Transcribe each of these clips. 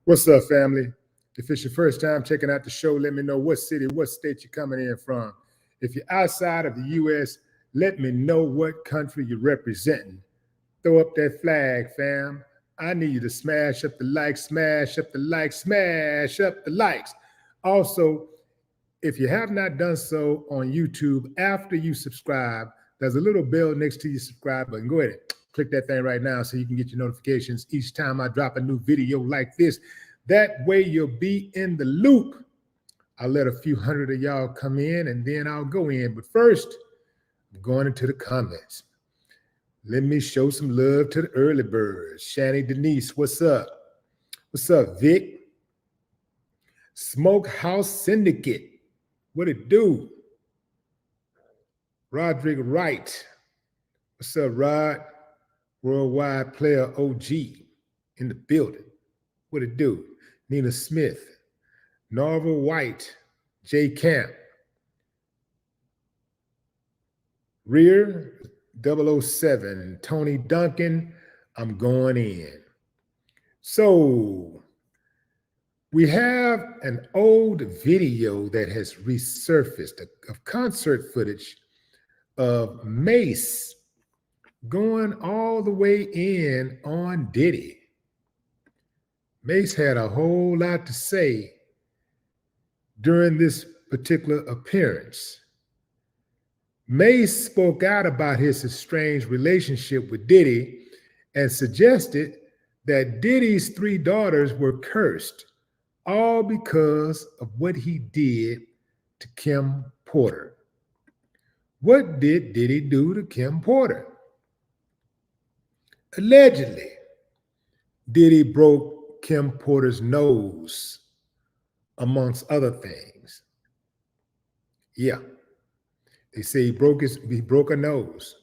What's up, family? If it's your first time checking out the show, let me know what city, what state you're coming in from. If you're outside of the U.S., let me know what country you're representing. Throw up that flag, fam. I need you to smash up the likes, smash up the likes, smash up the likes. Also, if you have not done so on YouTube, after you subscribe, there's a little bell next to your subscribe button. Go ahead and click that thing right now so you can get your notifications each time I drop a new video like this. That way you'll be in the loop. I'll let a few hundred of y'all come in and then I'll go in. But first, I'm going into the comments. Let me show some love to the early birds. Shani Denise, what's up? What's up, Vic? Smokehouse Syndicate, what it do? Roderick Wright, what's up, Rod? Worldwide Player OG in the building, what it do? Nina Smith, Norval White, J Camp, Rear 007, Tony Duncan, I'm going in. So we have an old video that has resurfaced of concert footage of Mase going all the way in on Diddy. Mase had a whole lot to say during this particular appearance. Mase spoke out about his estranged relationship with Diddy and suggested that Diddy's 3 daughters were cursed, all because of what he did to Kim Porter. What did Diddy do to Kim Porter? Allegedly, Diddy broke Kim Porter's nose, amongst other things. Yeah, they say he broke a nose.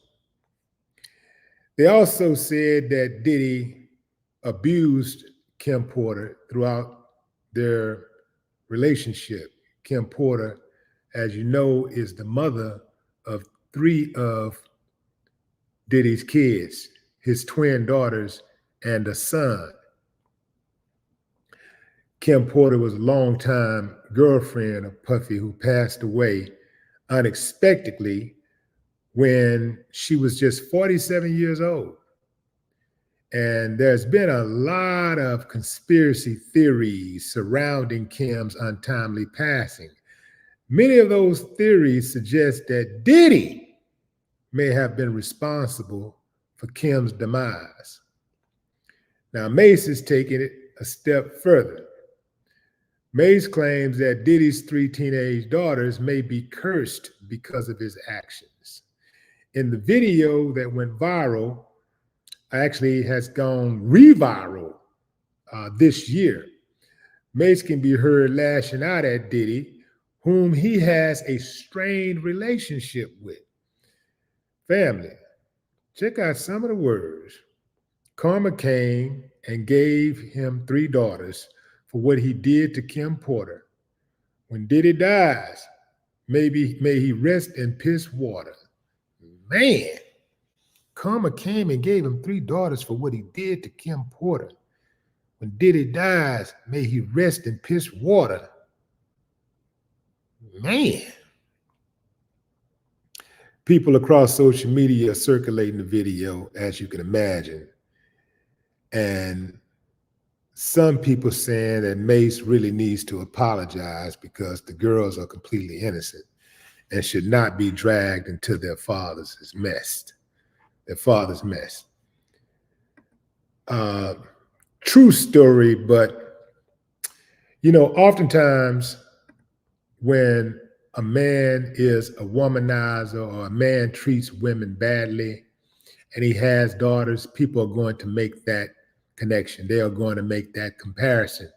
They also said that Diddy abused Kim Porter throughout their relationship. Kim Porter, as you know, is the mother of 3 of Diddy's kids, his twin daughters and a son. Kim Porter was a longtime girlfriend of Puffy, who passed away unexpectedly when she was just 47 years old. And there's been a lot of conspiracy theories surrounding Kim's untimely passing. Many of those theories suggest that Diddy may have been responsible for Kim's demise. Now, Mase is taking it a step further. Mase claims that Diddy's 3 teenage daughters may be cursed because of his actions. In the video that went viral, actually has gone reviral this year, Mase can be heard lashing out at Diddy, whom he has a strained relationship with. Family, check out some of the words. Karma came and gave him 3 daughters for what he did to Kim Porter. When Diddy dies, may he rest in piss water. Man, karma came and gave him 3 daughters for what he did to Kim Porter. When Diddy dies, may he rest in piss water. Man. People across social media are circulating the video, as you can imagine. And some people saying that Mase really needs to apologize because the girls are completely innocent and should not be dragged into their father's mess. True story, but you know, oftentimes when a man is a womanizer or a man treats women badly and he has daughters, people are going to make that connection. They are going to make that comparison,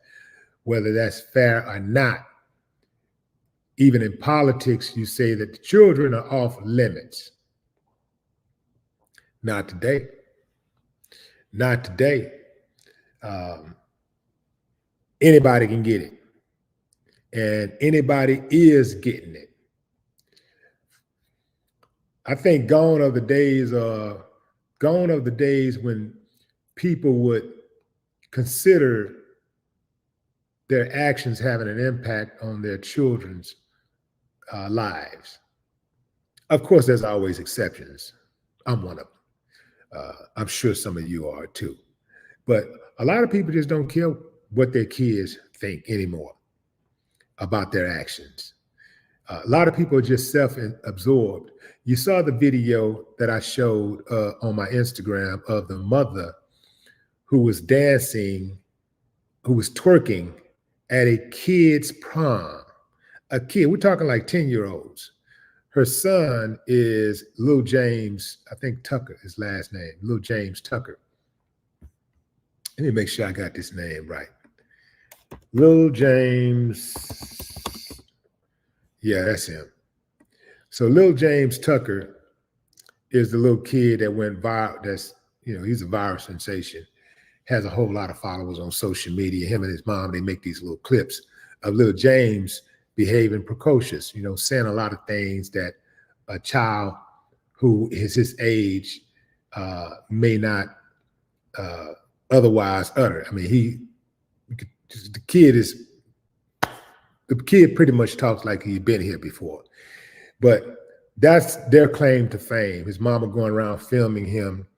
whether that's fair or not. Even in politics, you say that the children are off limits. Not today. Not today. Anybody can get it. And anybody is getting it. I think gone are the days when people would consider their actions having an impact on their children's lives. Of course, there's always exceptions. I'm one of them. I'm sure some of you are too. But a lot of people just don't care what their kids think anymore about their actions. A lot of people are just self-absorbed. You saw the video that I showed on my Instagram of the mother who was dancing, who was twerking at a kid's prom. A kid, we're talking like 10-year-olds. Her son is Lil James, I think Tucker, his last name, Lil James Tucker. Let me make sure I got this name right. Lil James, yeah, that's him. So Lil James Tucker is the little kid that went viral. That's, he's a viral sensation. Has a whole lot of followers on social media. Him and his mom, they make these little clips of Lil James behaving precocious, saying a lot of things that a child who is his age may not otherwise utter. I mean, the kid pretty much talks like he'd been here before. But that's their claim to fame. His mama going around filming him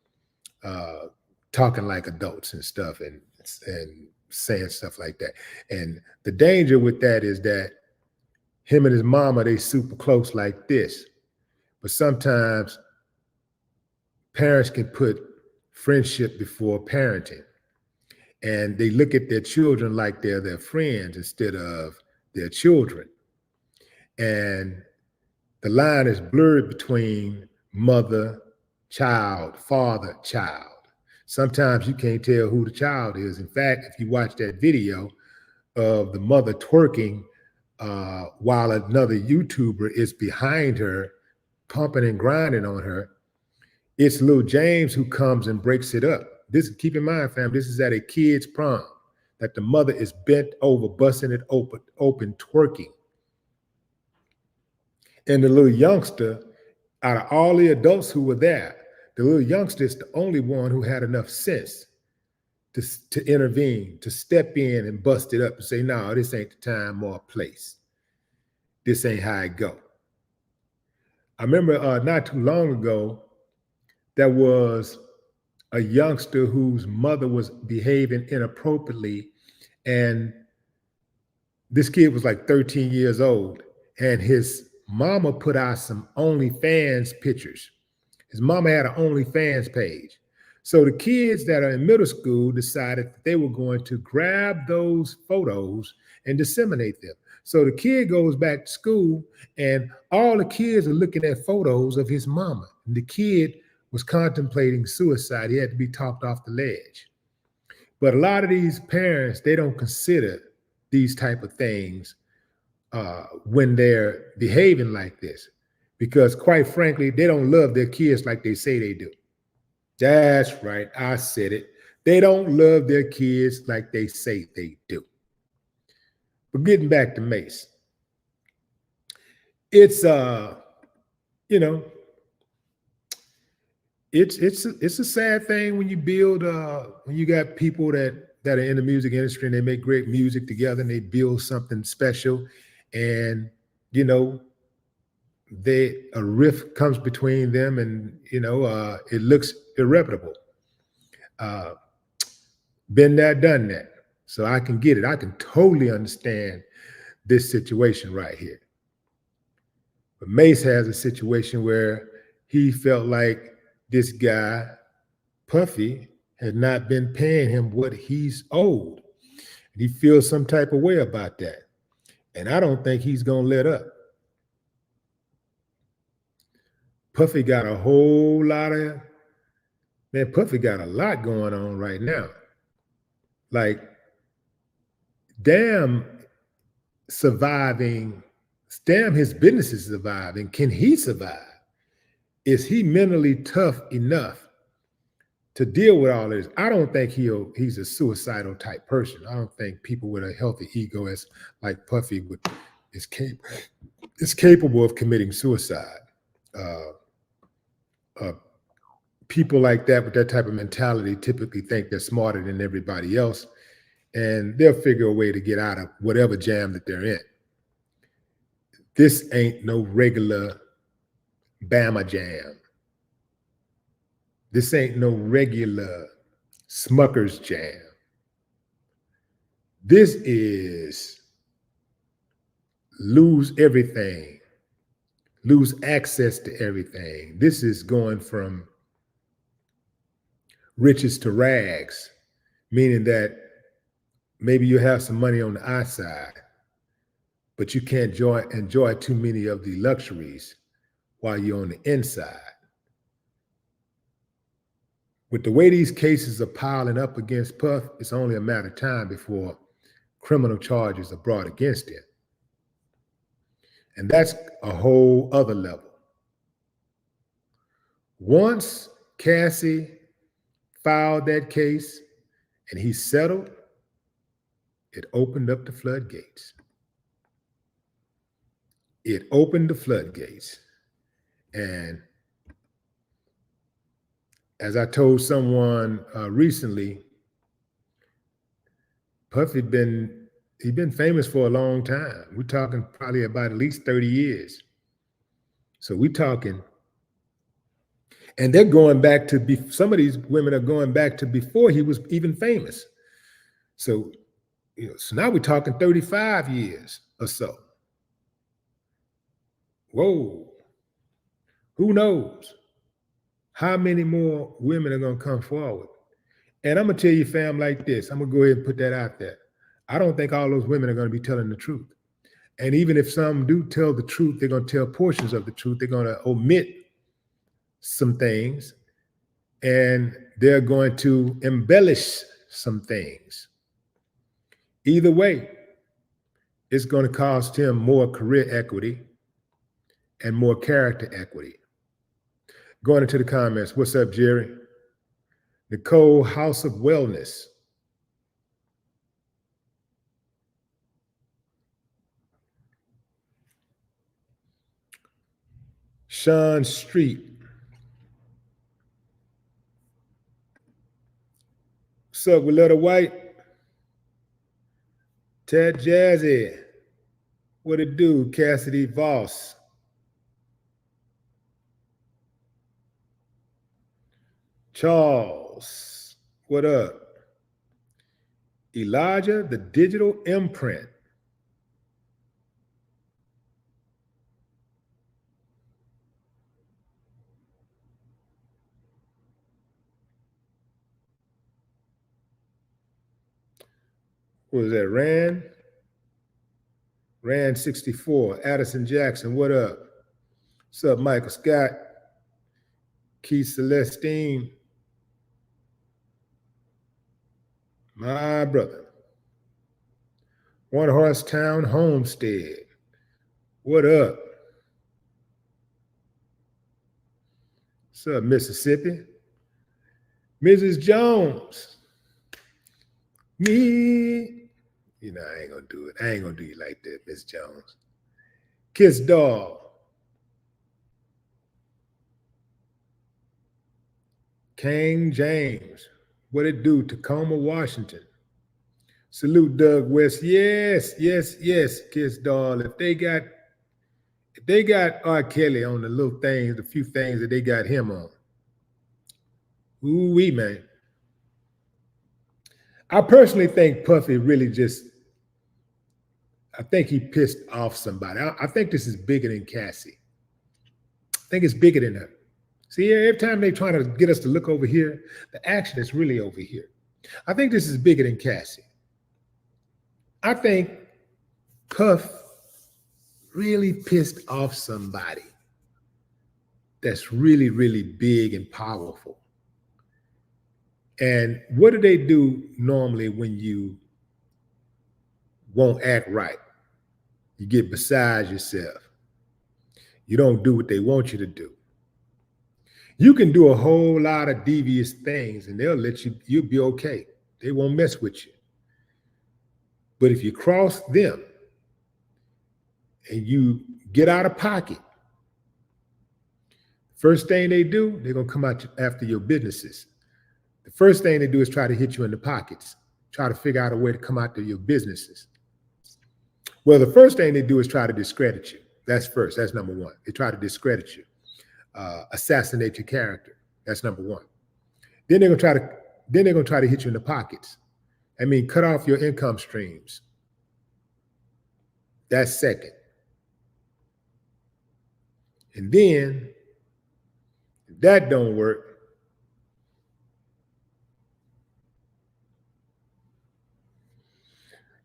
talking like adults and stuff and saying stuff like that. And the danger with that is that him and his mama, they super close like this. But sometimes parents can put friendship before parenting. And they look at their children like they're their friends instead of their children. And the line is blurred between mother, child, father, child. Sometimes you can't tell who the child is. In fact, if you watch that video of the mother twerking while another YouTuber is behind her, pumping and grinding on her, it's Lil James who comes and breaks it up. Keep in mind, fam, this is at a kid's prom, that the mother is bent over, busting it open, twerking. And the little youngster, out of all the adults who were there, the little youngster is the only one who had enough sense to intervene, to step in and bust it up and say, no, this ain't the time or place. This ain't how it go. I remember not too long ago, there was a youngster whose mother was behaving inappropriately. And this kid was like 13 years old. And his mama put out some OnlyFans pictures. His mama had an OnlyFans page. So the kids that are in middle school decided that they were going to grab those photos and disseminate them. So the kid goes back to school and all the kids are looking at photos of his mama. And the kid was contemplating suicide. He had to be talked off the ledge. But a lot of these parents, they don't consider these type of things when they're behaving like this, because quite frankly, they don't love their kids like they say they do. That's right, I said it. They don't love their kids like they say they do. But getting back to Mase, it's it's a sad thing when you build when you got people that are in the music industry and they make great music together and they build something special, and a rift comes between them, and it looks irreparable. Been there, done that. So I can get it. I can totally understand this situation right here. But Mase has a situation where he felt like this guy, Puffy, had not been paying him what he's owed. And he feels some type of way about that. And I don't think he's going to let up. Puffy got a whole lot of, Puffy got a lot going on right now. Like, damn surviving, damn his business is surviving. Can he survive? Is he mentally tough enough to deal with all this? I don't think he's a suicidal type person. I don't think people with a healthy ego as like Puffy is capable of committing suicide. People like that with that type of mentality typically think they're smarter than everybody else, and they'll figure a way to get out of whatever jam that they're in. This ain't no regular Bama jam. This ain't no regular Smucker's jam. This is lose everything, lose access to everything. This is going from riches to rags, meaning that maybe you have some money on the outside, but you can't enjoy too many of the luxuries while you're on the inside. With the way these cases are piling up against Puff, it's only a matter of time before criminal charges are brought against him. And that's a whole other level. Once Cassie filed that case and he settled, it opened up the floodgates. It opened the floodgates. And as I told someone recently, Puff he'd been famous for a long time. We're talking probably about at least 30 years. So we're talking, and they're going back to, some of these women are going back to before he was even famous. So, so now we're talking 35 years or so. Whoa, who knows how many more women are going to come forward? And I'm going to tell you, fam, like this. I'm going to go ahead and put that out there. I don't think all those women are going to be telling the truth. And even if some do tell the truth, they're going to tell portions of the truth. They're going to omit some things, and they're going to embellish some things. Either way, it's going to cost him more career equity and more character equity. Going into the comments, what's up, Jerry? Nicole, House of Wellness. Sean Street. What's up, Willetta White? Ted Jazzy. What it do, Cassidy Voss? Charles, what up? Elijah, the digital imprint. What was that, Rand? Rand 64, Addison Jackson, what up? What's up, Michael Scott? Keith Celestine. My brother. One Horse Town Homestead. What up? What's up, Mississippi? Mrs. Jones. Me. I ain't gonna do it. I ain't gonna do you like that, Miss Jones. Kiss Dog. King James. What it do? Tacoma, Washington. Salute Doug West. Yes, yes, yes, Kiss Dog. If they got R. Kelly on the little things, the few things that they got him on. Ooh-wee, man. I personally think Puffy really I think he pissed off somebody. I think this is bigger than Cassie. I think it's bigger than her. See, every time they're trying to get us to look over here, the action is really over here. I think this is bigger than Cassie. I think Puff really pissed off somebody that's really, really big and powerful. And what do they do normally when you won't act right? You get beside yourself. You don't do what they want you to do. You can do a whole lot of devious things and they'll let you'll be okay. They won't mess with you. But if you cross them and you get out of pocket, first thing they do, they're going to come out after your businesses. The first thing they do is try to hit you in the pockets. try to figure out a way to come out to your businesses. Well, the first thing they do is try to discredit you. That's first. That's number one. They try to discredit you, assassinate your character. That's number one. Then they're gonna try to hit you in the pockets. I mean, cut off your income streams. That's second. And then, if that don't work,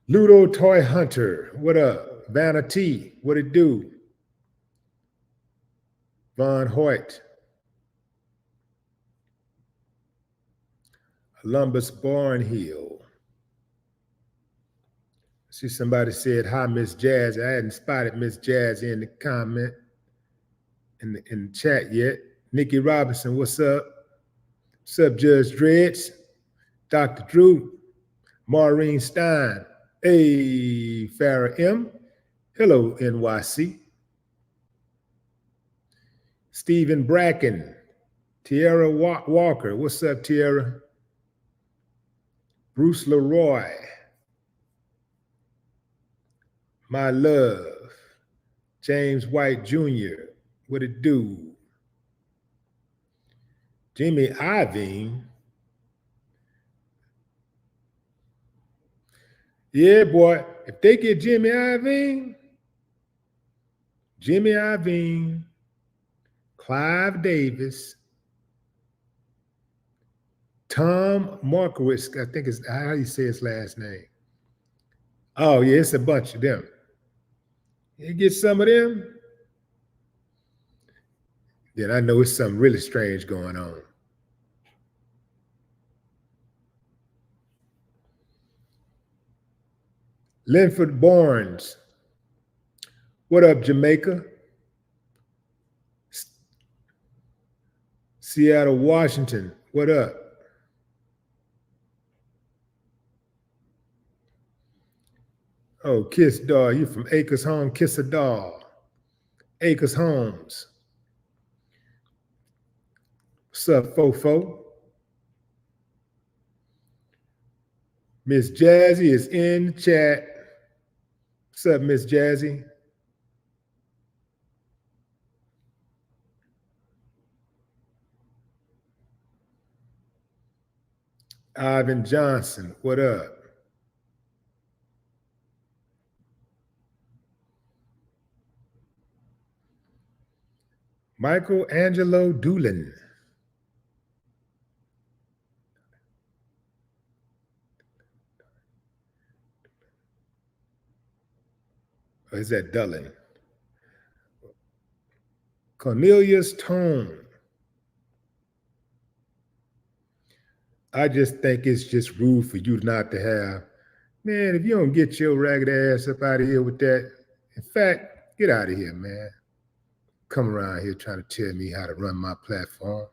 Ludo Toy Hunter, what up? Vanity, what it do? Von Hoyt, Columbus Barnhill. See, somebody said, hi, Miss Jazz. I hadn't spotted Miss Jazz in the comment, in the chat yet. Nikki Robinson, what's up? What's up, Judge Dreads? Dr. Drew, Maureen Stein. Hey, Farrah M. Hello, NYC. Stephen Bracken. Tierra Walker. What's up, Tierra? Bruce Leroy. My love. James White Jr. What it do? Jimmy Iovine. Yeah, boy. If they get Jimmy Iovine, Clive Davis, Tom Markowitz, I think is how you say his last name. Oh, yeah, it's a bunch of them. You get some of them, then I know it's something really strange going on. Linford Barnes. What up, Jamaica? Seattle, Washington. What up? Oh, Kiss Doll. You from Acres Home, Kiss a Doll. Acres Homes. What's up, Fofo? Miss Jazzy is in the chat. What's up, Miss Jazzy? Ivan Johnson, what up? Michael Angelo Doolin. Or is that Dulin? Cornelius Tone. I just think it's just rude for you not to have, man, if you don't get your ragged ass up out of here with that, in fact, get out of here, man. Come around here trying to tell me how to run my platform.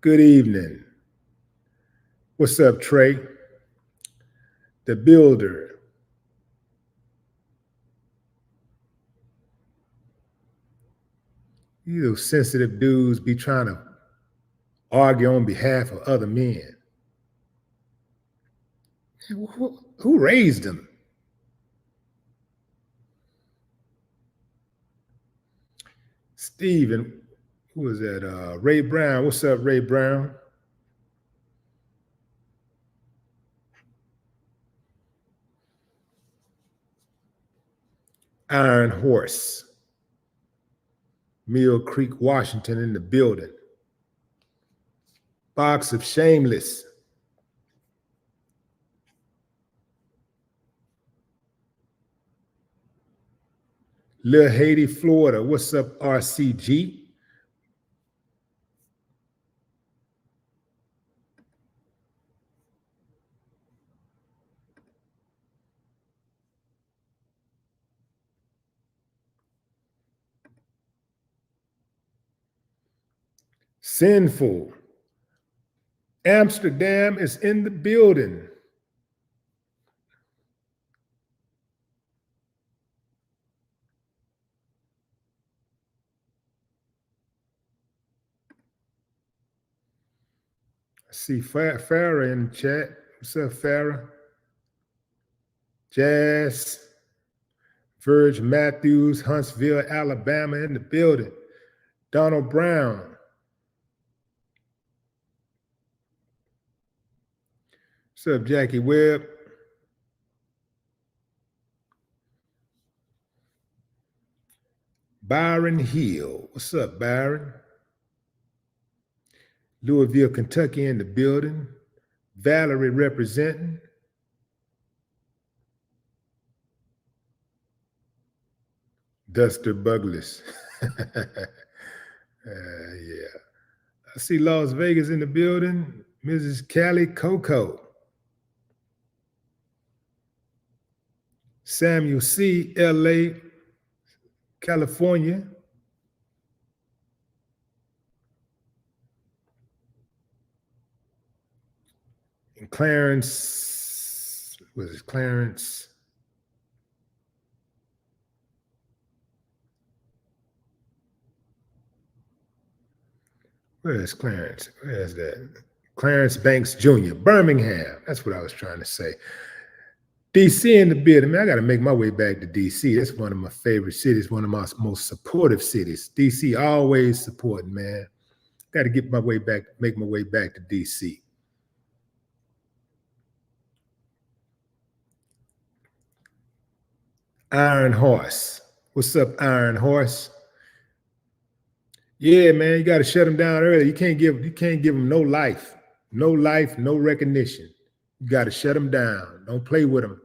Good evening. What's up, Trey? The Builder. You those sensitive dudes be trying to argue on behalf of other men. Who raised them? Steven, who was that? Ray Brown. What's up, Ray Brown? Iron Horse. Mill Creek, Washington in the building. Box of Shameless. Lil Haiti, Florida. What's up, RCG? Sinful. Amsterdam is in the building. see Farrah in the chat. What's up, Farrah? Jazz, Verge Matthews, Huntsville, Alabama in the building. Donald Brown. What's up, Jackie Webb? Byron Hill. What's up, Byron? Louisville, Kentucky in the building. Valerie representing. Duster Buglis. Yeah. I see Las Vegas in the building. Mrs. Callie Coco. Samuel C., LA, California. And Clarence, was it Clarence? Where is Clarence? Where is that? Clarence Banks Jr., Birmingham. That's what I was trying to say. DC in the building. Man, I got to make my way back to DC. That's one of my favorite cities, one of my most supportive cities. DC always supporting, man. Got to get my way back, make my way back to DC. Iron Horse. What's up, Iron Horse? Yeah, man, you got to shut them down early. You can't give them no life, no recognition. You got to shut them down. Don't play with them.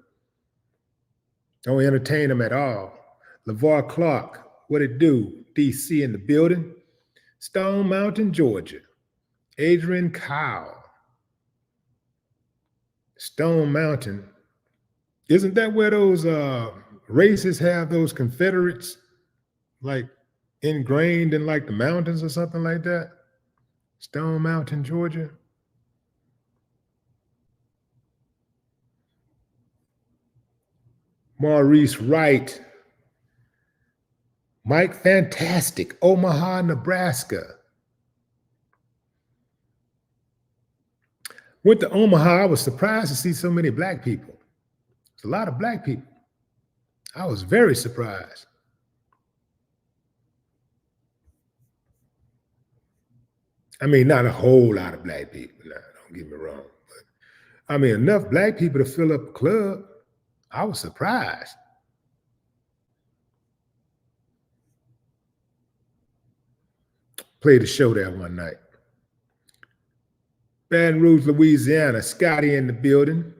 Don't entertain them at all. LeVar Clark, what it do? DC in the building. Stone Mountain, Georgia. Adrian Kyle. Stone Mountain. Isn't that where those races have those Confederates like ingrained in like the mountains or something like that? Stone Mountain, Georgia. Maurice Wright. Mike Fantastic, Omaha, Nebraska. Went to Omaha. I was surprised to see so many black people. There's a lot of black people. I was very surprised. I mean, not a whole lot of black people. Nah, don't get me wrong. But I mean, enough black people to fill up a club. I was surprised. Played a show there one night. Baton Rouge, Louisiana. Scotty in the building.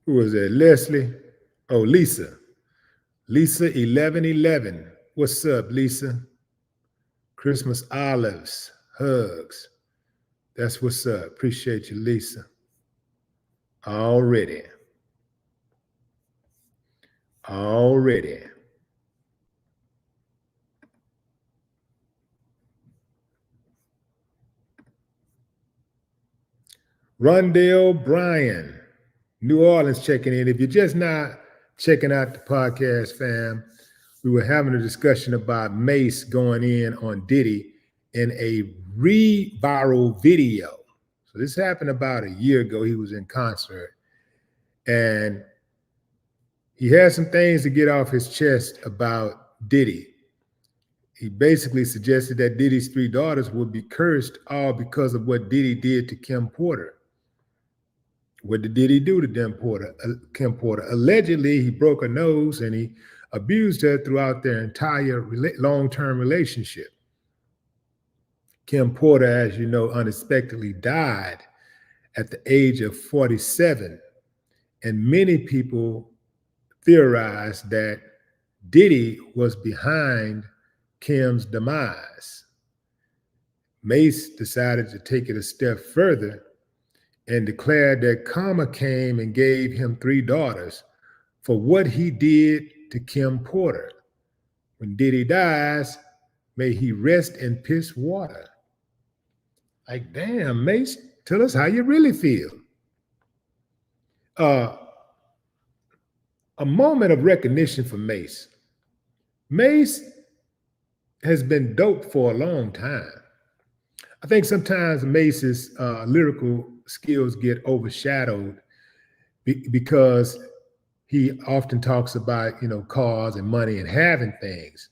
Who was that? Leslie? Oh, Lisa. Lisa 1111. What's up, Lisa? Christmas olives, hugs. That's what's up. Appreciate you, Lisa. Already. Rondell Bryan, New Orleans checking in. If you're just not checking out the podcast, fam, we were having a discussion about Mase going in on Diddy in a viral video. So this happened about a year ago. He was in concert and he had some things to get off his chest about Diddy. He basically suggested that Diddy's 3 daughters would be cursed all because of what Diddy did to Kim Porter. What did Diddy do to Kim Porter? Allegedly, he broke her nose and he abused her throughout their entire long-term relationship. Kim Porter, as you know, unexpectedly died at the age of 47. And many people theorized that Diddy was behind Kim's demise. Mase decided to take it a step further and declared that karma came and gave him 3 daughters for what he did to Kim Porter. When Diddy dies, may he rest in piss water. Like, damn, Mase, tell us how you really feel. A moment of recognition for Mase. Mase has been dope for a long time. I think sometimes Mace's lyrical skills get overshadowed because he often talks about, cars and money and having things.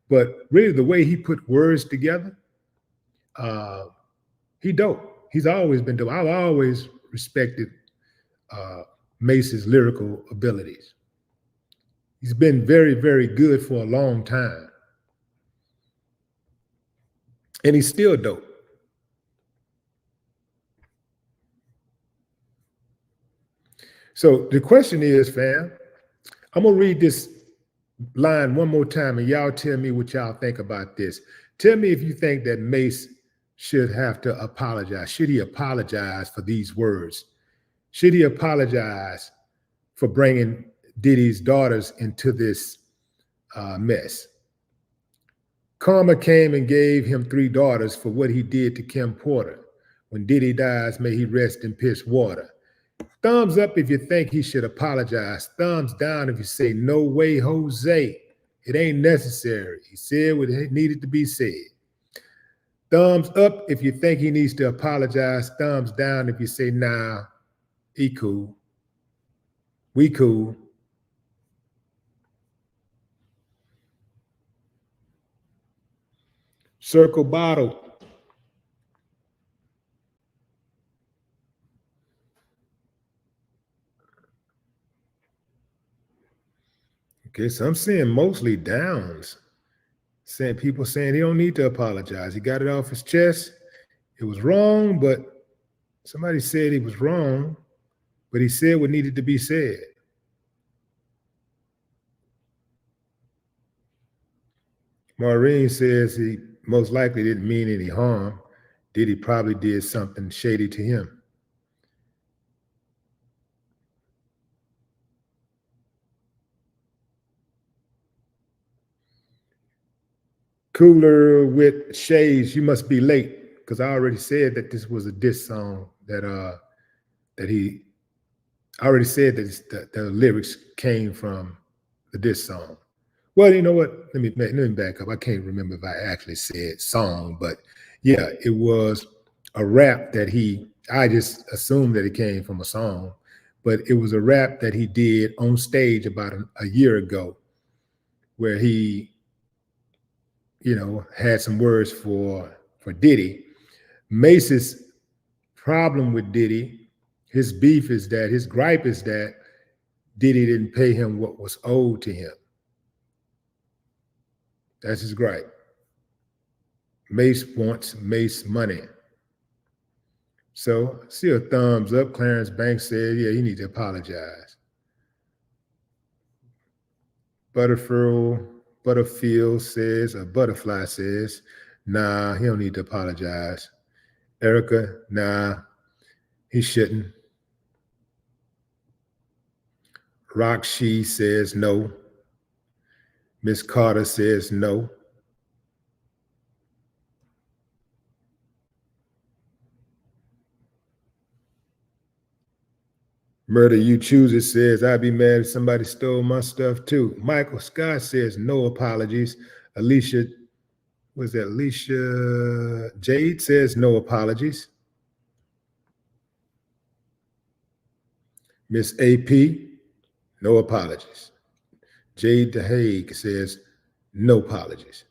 But really, the way he put words together, uh, he dope. He's always been dope. I've always respected Mace's lyrical abilities. He's been very, very good for a long time. And he's still dope. So the question is, fam, I'm going to read this line one more time and y'all tell me what y'all think about this. Tell me if you think that Mase should have to apologize. Should he apologize for these words? Should he apologize for bringing Diddy's daughters into this mess? Karma came and gave him 3 daughters for what he did to Kim Porter. When Diddy dies, may he rest in piss water. Thumbs up if you think he should apologize. Thumbs down if you say, no way, Jose. It ain't necessary. He said what needed to be said. Thumbs up if you think he needs to apologize. Thumbs down if you say, nah, he cool. We cool. Circle bottle. Okay, so I'm seeing mostly downs. People saying he don't need to apologize. He got it off his chest. It was wrong, but somebody said he was wrong, but he said what needed to be said. Maureen says he most likely didn't mean any harm. Diddy probably did something shady to him. Cooler with shades, you must be late, because I already said that this was a diss song that he already said that the lyrics came from the diss song. Well, you know what? Let me back up. I can't remember if I actually said song, but yeah, it was a rap that I just assumed that it came from a song, but it was a rap that he did on stage about a year ago, where he, had some words for Diddy. Mase's problem with Diddy, his gripe is that Diddy didn't pay him what was owed to him. That's his gripe. Mase wants Mase money. So see a thumbs up. Clarence Banks said, yeah, you need to apologize. Butterfield says, a butterfly says, nah, he don't need to apologize. Erica, nah, he shouldn't. Roxy says no. Miss Carter says no. Murder You Choose It says, I'd be mad if somebody stole my stuff too. Michael Scott says, no apologies. Alicia Jade says, no apologies. Miss AP, no apologies. Jade DeHague says, no apologies.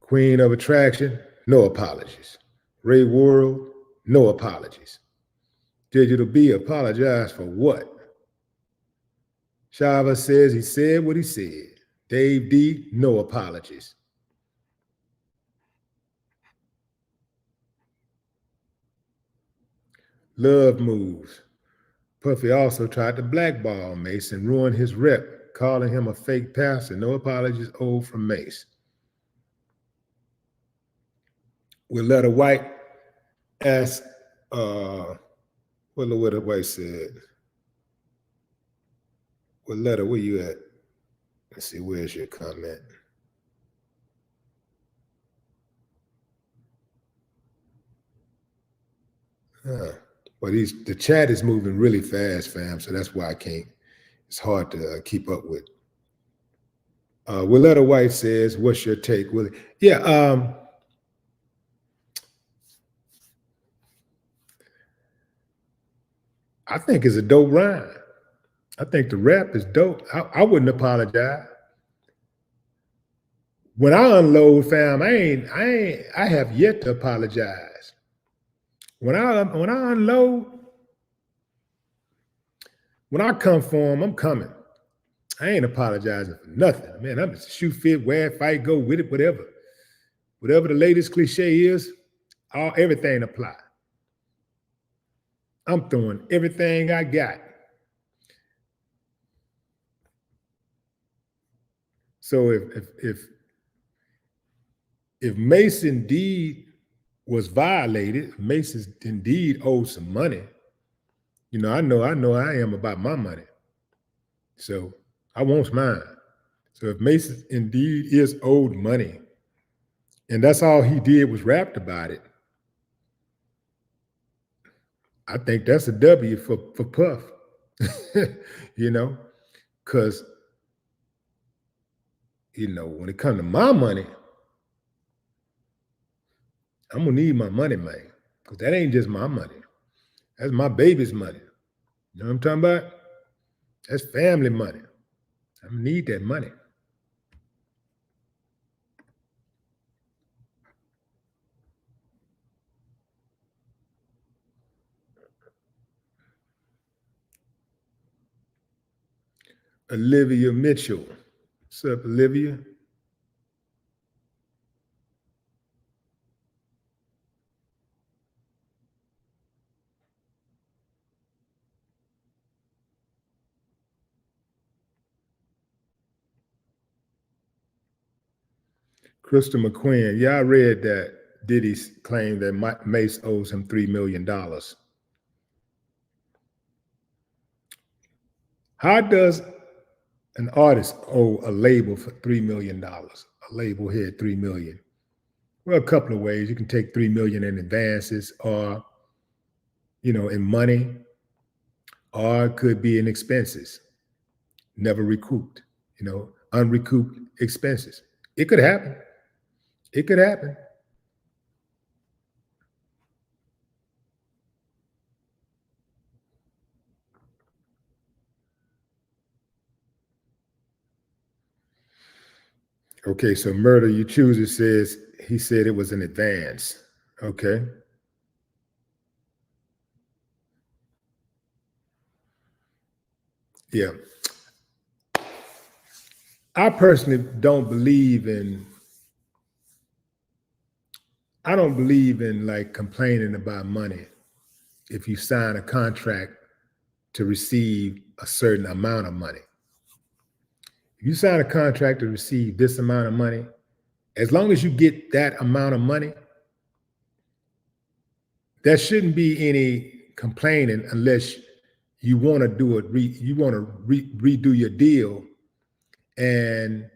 Queen of Attraction, no apologies. Ray World, no apologies. Digital B, apologize for what? Shava says he said what he said. Dave D, no apologies. Love moves. Puffy also tried to blackball Mase and ruin his rep, calling him a fake pastor. No apologies owed from Mase. Willetta White asked, what Willetta White said. Willetta, where you at? Let's see, where's your comment? Huh. But the chat is moving really fast, fam. So that's why I can't. It's hard to keep up with. Willetta White says, "What's your take, Willie?" Yeah, I think it's a dope rhyme. I think the rap is dope. I wouldn't apologize. When I unload, fam, I have yet to apologize. When I unload, when I come for them, I'm coming. I ain't apologizing for nothing. Man, I'm just shoot, fit, wear, fight, go with it, whatever. Whatever the latest cliche is, everything apply. I'm throwing everything I got. So if Mase indeed was violated, Mase indeed owed some money, you know I am about my money. So I want mine. So if Mase indeed is owed money, and that's all he did was rapped about it, I think that's a W for Puff. You know, because when it comes to my money, I'm gonna need my money, man, because that ain't just my money. That's my baby's money. You know what I'm talking about? That's family money. I need that money. Olivia Mitchell. What's up, Olivia? Crystal McQueen. Yeah, I read that Diddy claimed that Mase owes him $3 million. How does an artist owe a label for $3 million? A label here, $3 million. Well, a couple of ways. You can take $3 million in advances, or in money, or it could be in expenses, never recouped. Unrecouped expenses. It could happen. It could happen. Okay, so Murder You Choose It says he said it was an advance. Okay. Yeah. I personally don't believe in like complaining about money if you sign a contract to receive a certain amount of money. If you sign a contract to receive this amount of money, as long as you get that amount of money, there shouldn't be any complaining unless you want to do it. You want to redo your deal, and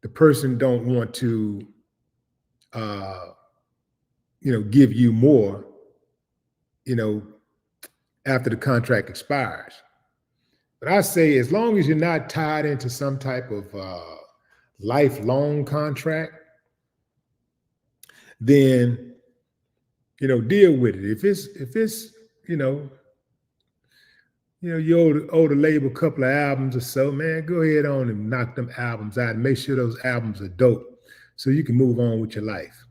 the person don't want to, give you more, after the contract expires. But I say, as long as you're not tied into some type of lifelong contract, then deal with it. If it's you owe the label a couple of albums or so, man, go ahead on and knock them albums out and make sure those albums are dope so you can move on with your life.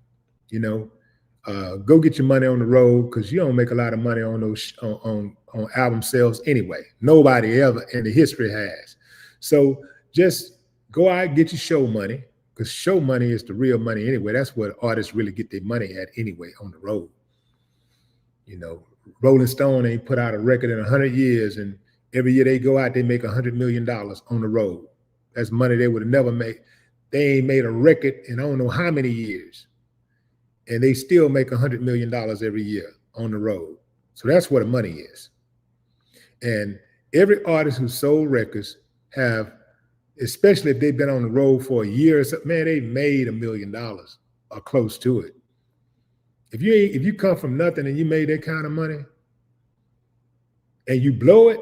Go get your money on the road, because you don't make a lot of money on those on album sales anyway. Nobody ever in the history has. So just go out and get your show money, because show money is the real money anyway. That's what artists really get their money at anyway, on the road. Rolling Stone ain't put out a record in 100 years, and every year they go out, they make $100 million on the road. That's money they would have never made. They ain't made a record in I don't know how many years, and they still make $100 million every year on the road. So that's what the money is. And every artist who sold records have, especially if they've been on the road for a year or something, man, they made $1 million or close to it. If you come from nothing and you made that kind of money, and you blow it,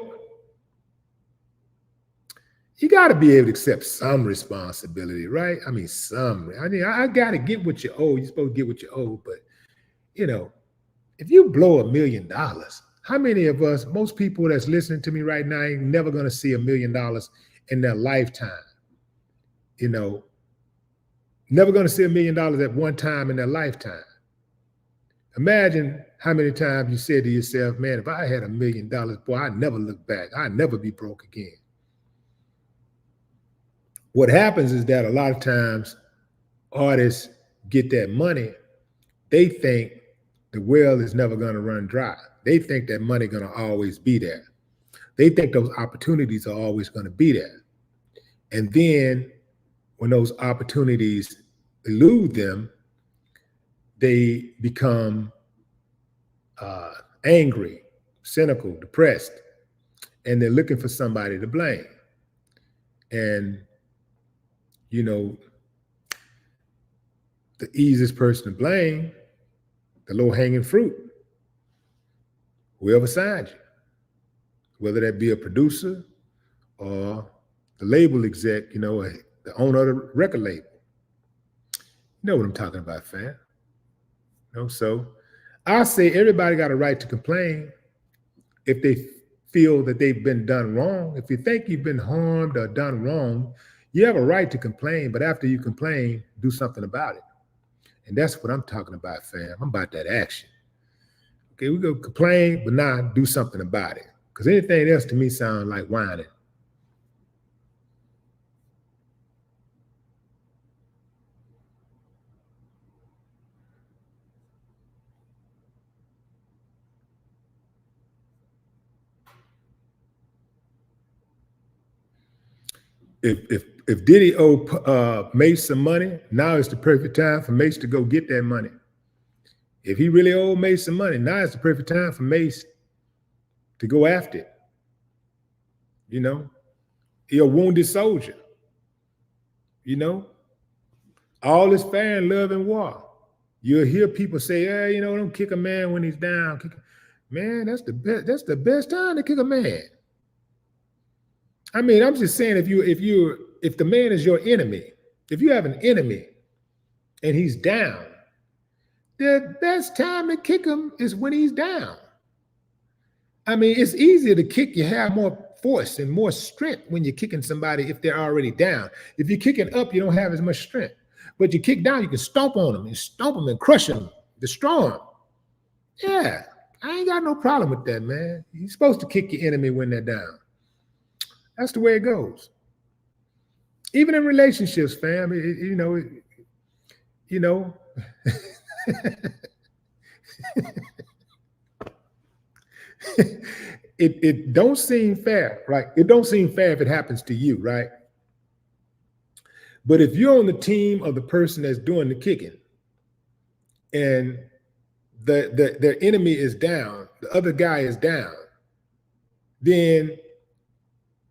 you got to be able to accept some responsibility, right? I mean, I got to get what you owe. You're supposed to get what you owe. But, you know, if you blow $1 million, how many of us, most people that's listening to me right now, ain't never going to see $1 million in their lifetime? You know, never going to see $1 million at one time in their lifetime. Imagine how many times you said to yourself, man, if I had $1 million, boy, I'd never look back. I'd never be broke again. What happens is that a lot of times artists get that money, they think the well is never going to run dry. They think that money going to always be there. They think those opportunities are always going to be there. And then when those opportunities elude them, they become angry, cynical, depressed, and they're looking for somebody to blame. And, you know, the easiest person to blame, the low-hanging fruit, whoever signed you, whether that be a producer or the label exec, you know, the owner of the record label. You know what I'm talking about, fam. You know, so I say everybody got a right to complain if they feel that they've been done wrong. If you think you've been harmed or done wrong, you have a right to complain, but after you complain, do something about it. And that's what I'm talking about, fam. I'm about that action. Okay, we go complain, but not do something about it. Because anything else to me sounds like whining. If Diddy owe Mase some money, now is the perfect time for Mase to go get that money. If he really owed Mase some money, now is the perfect time for Mase to go after it. You know, he a wounded soldier. You know, all is fair in love and war. You'll hear people say, "Hey, you know, don't kick a man when he's down." Man, that's the best. That's the best time to kick a man. I mean, I'm just saying, if the man is your enemy, if you have an enemy and he's down, the best time to kick him is when he's down. I mean, it's easier to kick. You have more force and more strength when you're kicking somebody if they're already down. If you're kicking up, you don't have as much strength. But you kick down, you can stomp on them and crush them, destroy them. Yeah, I ain't got no problem with that, man. You're supposed to kick your enemy when they're down. That's the way it goes. Even in relationships, fam, it don't seem fair, right? It don't seem fair if it happens to you, right? But if you're on the team of the person that's doing the kicking and their enemy is down, the other guy is down, then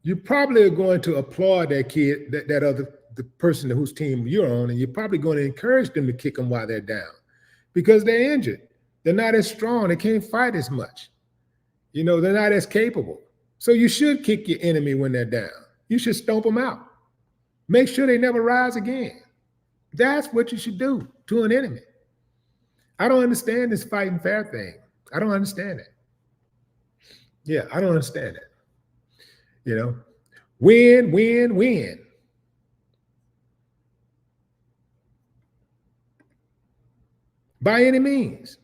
you probably are going to applaud that kid, the person whose team you're on, and you're probably going to encourage them to kick them while they're down because they're injured. They're not as strong. They can't fight as much. You know, they're not as capable. So you should kick your enemy when they're down. You should stomp them out. Make sure they never rise again. That's what you should do to an enemy. I don't understand this fighting fair thing. I don't understand it. Yeah, I don't understand it. You know, win, win, win. By any means.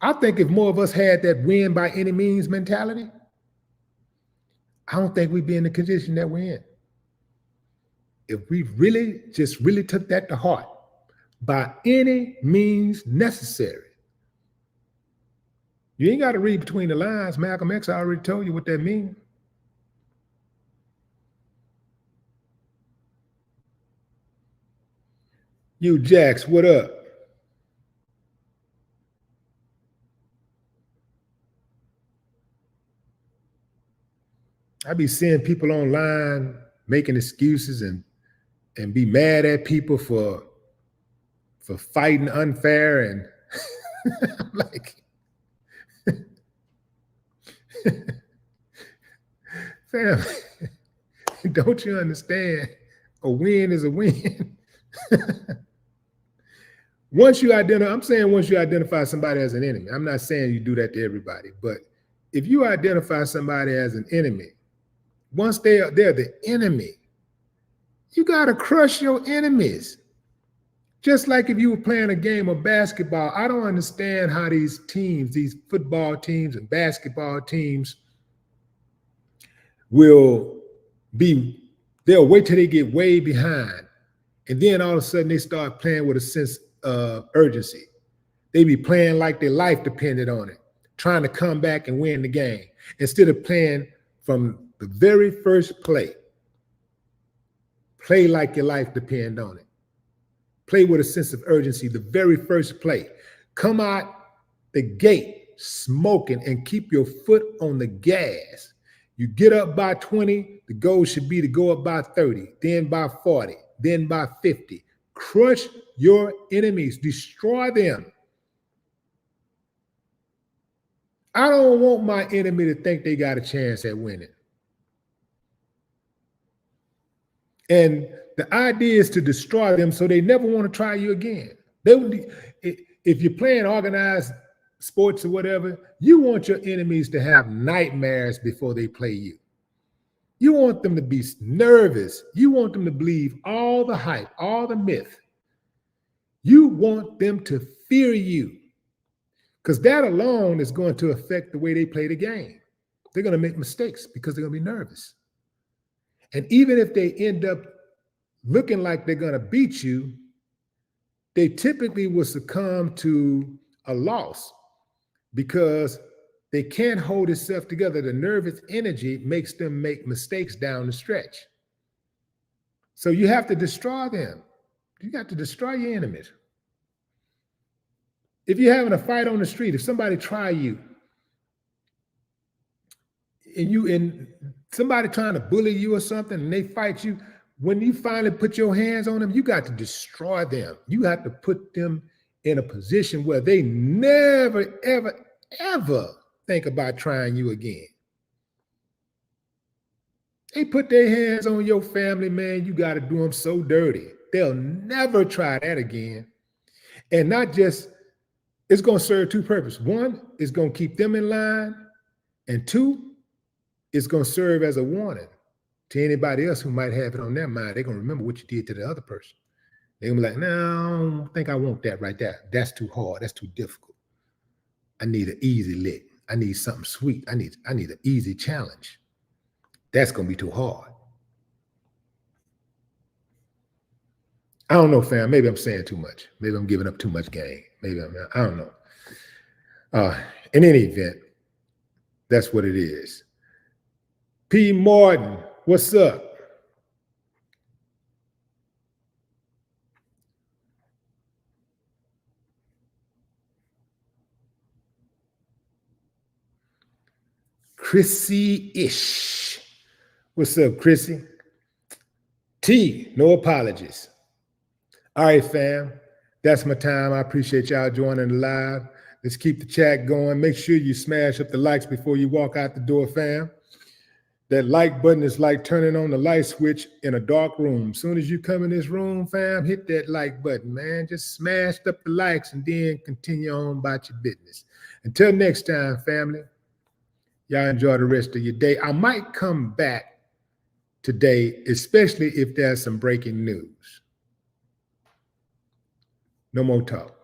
I think if more of us had that win by any means mentality, I don't think we'd be in the condition that we're in. If we really took that to heart, by any means necessary. You ain't got to read between the lines. Malcolm X already told you what that means. You Jax, what up? I be seeing people online making excuses and be mad at people for fighting unfair, and I'm like, Fam, don't you understand? A win is a win. Once you identify somebody as an enemy, I'm not saying you do that to everybody, but if you identify somebody as an enemy, once they're the enemy, you got to crush your enemies. Just like if you were playing a game of basketball, I don't understand how these teams, these football teams and basketball teams they'll wait till they get way behind. And then all of a sudden they start playing with a sense of urgency. They be playing like their life depended on it, trying to come back and win the game instead of playing from the very first play. Play like your life depends on it. Play with a sense of urgency the very first play. Come out the gate smoking and keep your foot on the gas. You get up by 20, the goal should be to go up by 30, then by 40, then by 50. Crush your enemies, destroy them. I don't want my enemy to think they got a chance at winning. And the idea is to destroy them so they never want to try you again. If you're playing organized sports or whatever, you want your enemies to have nightmares before they play you. You want them to be nervous. You want them to believe all the hype, all the myth. You want them to fear you, because that alone is going to affect the way they play the game. They're going to make mistakes because they're going to be nervous. And even if they end up looking like they're going to beat you, they typically will succumb to a loss because they can't hold itself together. The nervous energy makes them make mistakes down the stretch. So you have to destroy them. You got to destroy your enemies. If you're having a fight on the street, if somebody try you, and somebody trying to bully you or something, and they fight you, when you finally put your hands on them, you got to destroy them. You have to put them in a position where they never, ever, ever think about trying you again. They put their hands on your family, man, you got to do them so dirty. They'll never try that again. And not just, it's going to serve two purposes. One, it's going to keep them in line. And two, it's going to serve as a warning to anybody else who might have it on their mind. They're going to remember what you did to the other person. They're going to be like, no, I don't think I want that right there. That's too hard. That's too difficult. I need an easy lick. I need something sweet. I need an easy challenge. That's going to be too hard. I don't know, fam. Maybe I'm saying too much. Maybe I'm giving up too much game. I don't know. In any event, that's what it is. P. Martin, what's up? Chrissy-ish. What's up, Chrissy? T, no apologies. All right, fam. That's my time. I appreciate y'all joining the live. Let's keep the chat going. Make sure you smash up the likes before you walk out the door, fam. That like button is like turning on the light switch in a dark room. As soon as you come in this room, fam, hit that like button, man. Just smash up the likes and then continue on about your business. Until next time, family, y'all enjoy the rest of your day. I might come back today, especially if there's some breaking news. No more talk.